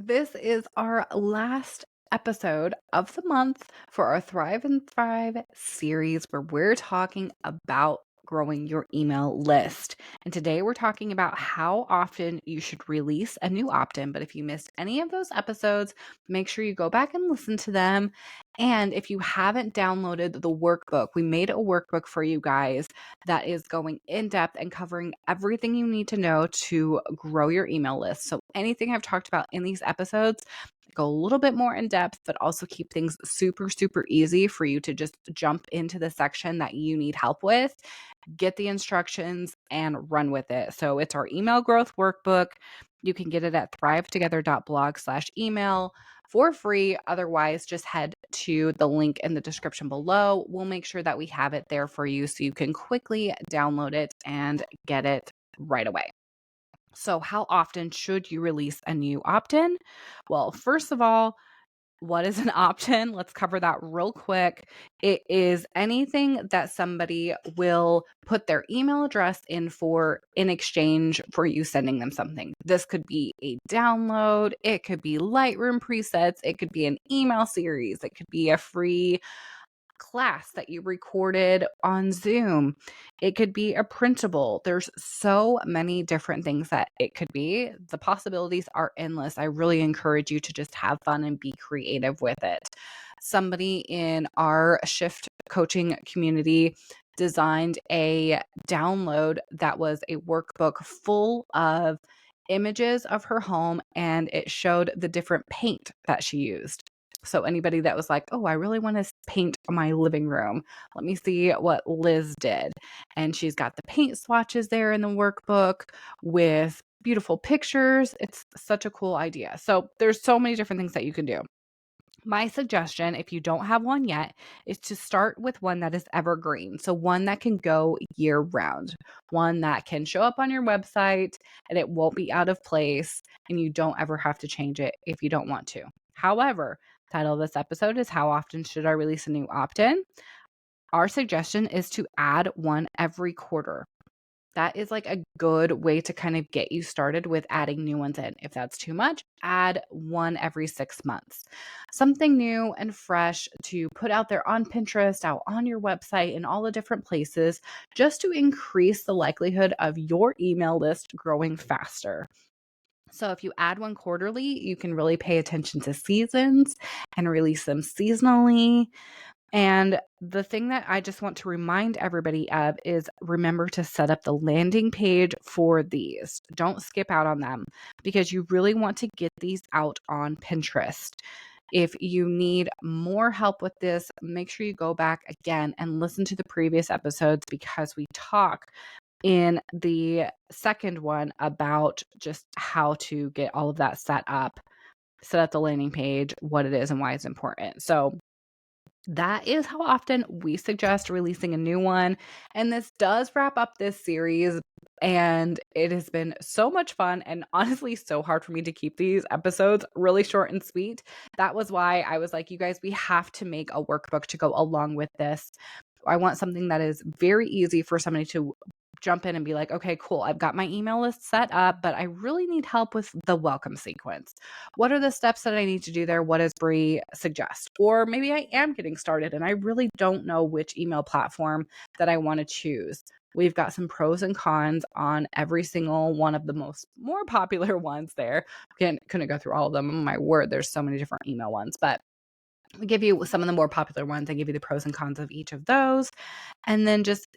This is our last episode of the month for our Thrive and Thrive series where we're talking about growing your email list. And today we're talking about how often you should release a new opt in. But if you missed any of those episodes, make sure you go back and listen to them. And if you haven't downloaded the workbook, we made a workbook for you guys that is going in depth and covering everything you need to know to grow your email list. So, anything I've talked about in these episodes, go a little bit more in depth, but also keep things super, super easy for you to just jump into the section that you need help with, get the instructions, and run with it. So, it's our email growth workbook. You can get it at thrivetogether.blog/email for free. Otherwise, just head to the link in the description below. We'll make sure that we have it there for you so you can quickly download it and get it right away. So, how often should you release a new opt in? Well, first of all, what is an opt in? Let's cover that real quick. It is anything that somebody will put their email address in for in exchange for you sending them something. This could be a download, it could be Lightroom presets, it could be an email series, it could be a free class that you recorded on Zoom. It could be a printable. There's so many different things that it could be. The possibilities are endless. I really encourage you to just have fun and be creative with it. Somebody in our Shift coaching community designed a download that was a workbook full of images of her home, and it showed the different paint that she used. So anybody that was like, "Oh, I really want to paint my living room. Let me see what Liz did." And she's got the paint swatches there in the workbook with beautiful pictures. It's such a cool idea. So there's so many different things that you can do. My suggestion, if you don't have one yet, is to start with one that is evergreen. So, one that can go year round, one that can show up on your website and it won't be out of place, and you don't ever have to change it if you don't want to. However, title of this episode is How Often Should I Release a New Opt in? Our suggestion is to add one every quarter. That is like a good way to kind of get you started with adding new ones in. If that's too much, add one every 6 months. Something new and fresh to put out there on Pinterest, out on your website, in all the different places, just to increase the likelihood of your email list growing faster. So, if you add one quarterly, you can really pay attention to seasons and release them seasonally. And the thing that I just want to remind everybody of is remember to set up the landing page for these. Don't skip out on them because you really want to get these out on Pinterest. If you need more help with this, make sure you go back again and listen to the previous episodes because we talk in the second one about just how to get all of that set up the landing page, what it is, and why it's important. So, that is how often we suggest releasing a new one. And this does wrap up this series. And it has been so much fun and honestly so hard for me to keep these episodes really short and sweet. That was why I was like, you guys, we have to make a workbook to go along with this. I want something that is very easy for somebody to jump in and be like, okay, cool, I've got my email list set up, but I really need help with the welcome sequence. What are the steps that I need to do there? What does Bree suggest? Or maybe I am getting started and I really don't know which email platform that I want to choose. We've got some pros and cons on every single one of the more popular ones there. Couldn't go through all of them. Oh my word, there's so many different email ones, but we give you some of the more popular ones. I give you the pros and cons of each of those. And then just,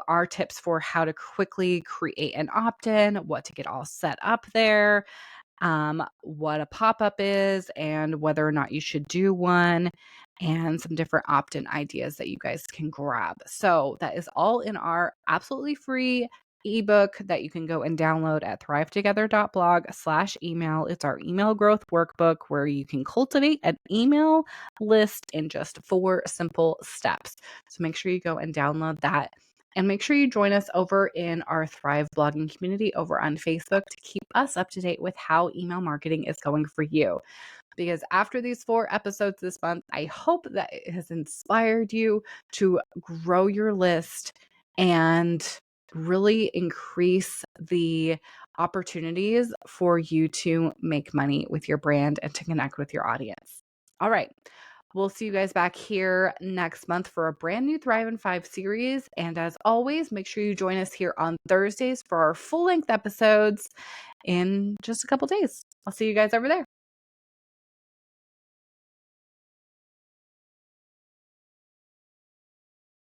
our tips for how to quickly create an opt-in, what to get all set up there, what a pop-up is, and whether or not you should do one, and some different opt-in ideas that you guys can grab. So that is all in our absolutely free ebook that you can go and download at thrivetogether.blog/email. It's our email growth workbook where you can cultivate an email list in just 4 simple steps. So make sure you go and download that. And make sure you join us over in our Thrive blogging community over on Facebook to keep us up to date with how email marketing is going for you. Because after these 4 episodes this month, I hope that it has inspired you to grow your list and really increase the opportunities for you to make money with your brand and to connect with your audience. All right. We'll see you guys back here next month for a brand new Thrive in 5 series. And as always, make sure you join us here on Thursdays for our full length episodes in just a couple days. I'll see you guys over there.